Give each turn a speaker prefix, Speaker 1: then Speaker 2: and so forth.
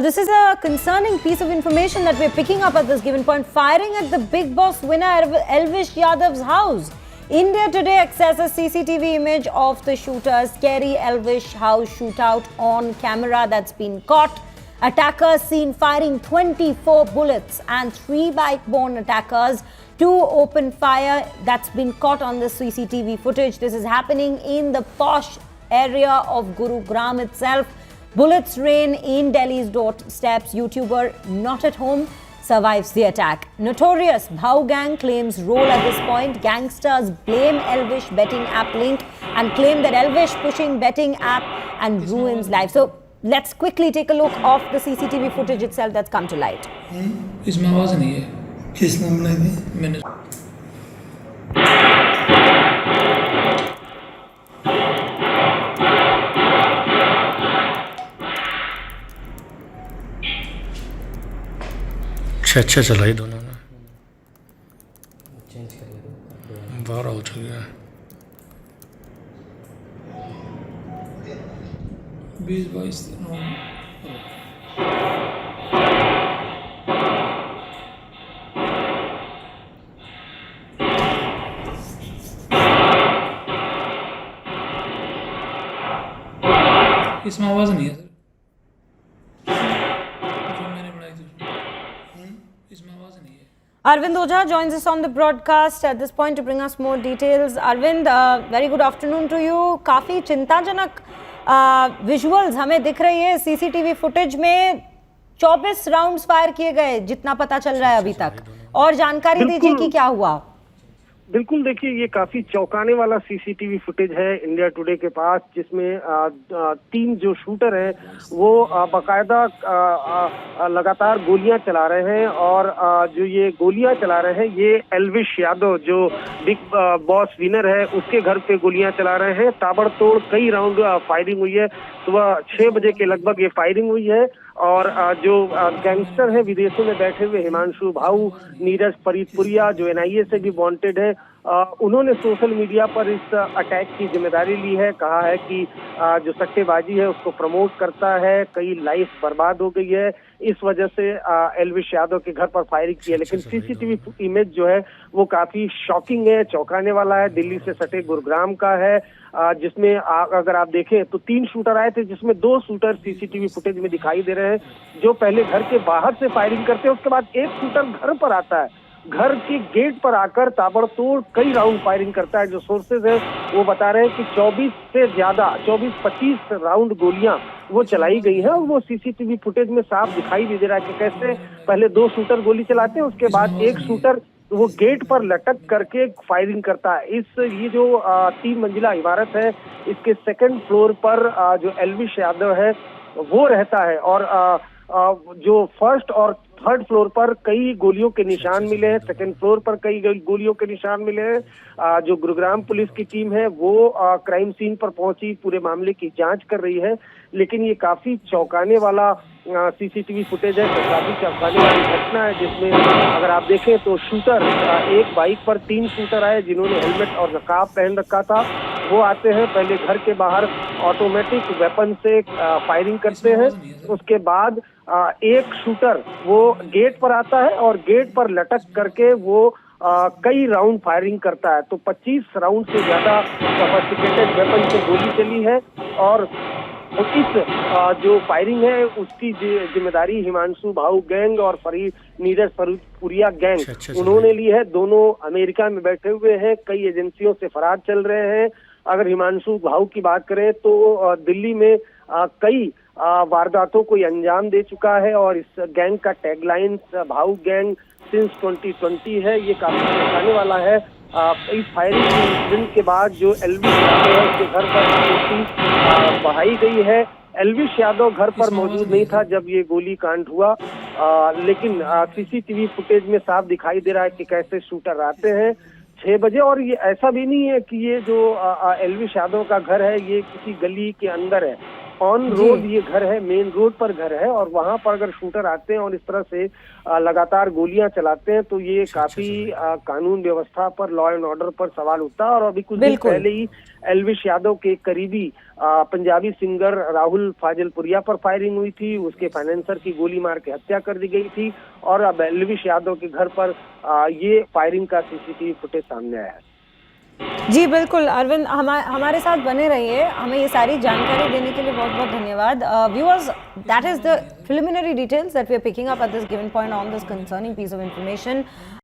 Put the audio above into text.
Speaker 1: this is a concerning piece of information that we're picking up at this given point. Firing at the Bigg Boss winner Elvish Yadav's house. India Today accesses CCTV image of the shooter. Scary Elvish house shootout on camera that's been caught. Attackers seen firing 24 bullets and 3 bike-borne attackers. 2 open fire. That's been caught on the CCTV footage. This is happening in the posh area of Gurugram itself. Bullets rain in Delhi's doorsteps. YouTuber not at home survives the attack. Notorious Bhau gang claims role at this point. Gangsters blame Elvish betting app link and claim that Elvish pushing betting app and ruins life. So let's quickly take a look of the CCTV footage itself that's come to light.
Speaker 2: इसमें आवाज नहीं है। किसने बनाई थी? मैंने। अच्छा चलाई दोनों ने। चेंज करिए। 12 हो चुकी है। 20-22 इसमें आवाज नहीं है सर। जो मैंने बनाई थी इसमें आवाज नहीं है।
Speaker 1: Arvind Ojha joins us on the broadcast at this point to bring us more details. Arvind, very good afternoon to you. काफी चिंताजनक विजुअल्स हमें दिख रही है सीसीटीवी फुटेज में। 24 राउंड्स फायर किए गए जितना पता चल रहा है अभी तक, और जानकारी दीजिए कि क्या हुआ।
Speaker 3: बिल्कुल, देखिए ये काफी चौंकाने वाला सीसीटीवी फुटेज है इंडिया टुडे के पास, जिसमें 3 जो शूटर हैं वो बाकायदा लगातार गोलियां चला रहे हैं, और जो ये गोलियां चला रहे हैं ये एल्विश यादव जो बिग बॉस विनर है उसके घर पे गोलियां चला रहे हैं। ताबड़तोड़ कई राउंड फायरिंग हुई है। सुबह 6 बजे के लगभग ये फायरिंग हुई है, और जो गैंगस्टर है विदेशों में बैठे हुए हिमांशु भाऊ, नीरज फरीदपुरिया जो एनआईए से भी वांटेड है, उन्होंने सोशल मीडिया पर इस अटैक की जिम्मेदारी ली है। कहा है कि जो सट्टेबाजी है उसको प्रमोट करता है, कई लाइफ बर्बाद हो गई है, इस वजह से एल्विश यादव के घर पर फायरिंग की है। लेकिन सीसीटीवी इमेज जो है वो काफी शॉकिंग है, चौंकाने वाला है। दिल्ली से सटे गुरुग्राम का है, जिसमें अगर आप देखें तो 3 शूटर आए थे, जिसमें 2 शूटर सीसीटीवी फुटेज में दिखाई दे रहे हैं जो पहले घर के बाहर से फायरिंग करते हैं। उसके बाद एक शूटर घर पर आता है, घर के गेट पर आकर ताबड़तोड़ कई राउंड फायरिंग करता है। जो सोर्सेज है वो बता रहे हैं कि 24 से ज्यादा 24-25 राउंड गोलियां वो चलाई गई है, और वो सीसीटीवी फुटेज में साफ दिखाई भी दे रहा है कि कैसे पहले 2 शूटर गोली चलाते हैं, उसके बाद एक शूटर वो गेट पर लटक करके फायरिंग करता है। ये जो 3 मंजिला इमारत है, इसके 2nd फ्लोर पर जो एल्विश यादव है वो रहता है, और जो 1st और 3rd फ्लोर पर कई गोलियों के निशान मिले हैं, 2nd फ्लोर पर कई गोलियों के निशान मिले हैं। जो गुरुग्राम पुलिस की टीम है वो क्राइम सीन पर पहुंची, पूरे मामले की जांच कर रही है। लेकिन ये काफी चौंकाने वाला सीसीटीवी फुटेज है, तो काफी चौंकाने वाली घटना है, जिसमें अगर आप देखें तो शूटर एक बाइक पर 3 शूटर आए जिन्होंने हेलमेट और नकाब पहन रखा था। वो आते हैं, पहले घर के बाहर ऑटोमेटिक वेपन से फायरिंग करते हैं, उसके बाद एक शूटर वो गेट पर आता है और गेट पर लटक करके वो कई राउंड फायरिंग करता है। तो 25 राउंड से ज्यादा सोफिस्टिकेटेड वेपन से गोली चली है, और इस जो फायरिंग है उसकी जिम्मेदारी हिमांशु भाऊ गैंग और नीरज फरीदपुरिया गैंग उन्होंने ली है। दोनों अमेरिका में बैठे हुए हैं, कई एजेंसियों से फरार चल रहे हैं। अगर हिमांशु भाऊ की बात करें तो दिल्ली में कई वारदातों को अंजाम दे चुका है, और इस गैंग का टैगलाइन भाऊ गैंग सिंस 2020 है। ये काफी चौंकाने वाला है। इस फायरिंग इंसिडेंट के बाद जो एल्विश यादव है उसके घर पर सिक्योरिटी बढ़ाई गई है। एल्विश यादव घर पर मौजूद नहीं था जब ये गोली कांड हुआ, लेकिन सीसीटीवी फुटेज में साफ दिखाई दे रहा है कि कैसे शूटर आते हैं 6 बजे। और ये ऐसा भी नहीं है कि ये जो एल्विश यादव का घर है ये किसी गली के अंदर है, ऑन रोड ये घर है, मेन रोड पर घर है, और वहां पर अगर शूटर आते हैं और इस तरह से लगातार गोलियां चलाते हैं तो ये काफी कानून व्यवस्था पर, लॉ एंड ऑर्डर पर सवाल उठता है। और अभी कुछ दिन पहले ही एल्विश यादव के करीबी पंजाबी सिंगर राहुल फाजिलपुरिया पर फायरिंग हुई थी, उसके फाइनेंसर की गोली मार के हत्या कर दी गई थी, और अब एल्विश यादव के घर पर ये फायरिंग का सीसीटीवी फुटेज सामने आया है।
Speaker 1: जी बिल्कुल अरविंद, हमारे साथ बने रहिए, हमें ये सारी जानकारी देने के लिए बहुत बहुत धन्यवाद। Viewers, that is the preliminary details that we are picking up at this given point on this concerning piece of information.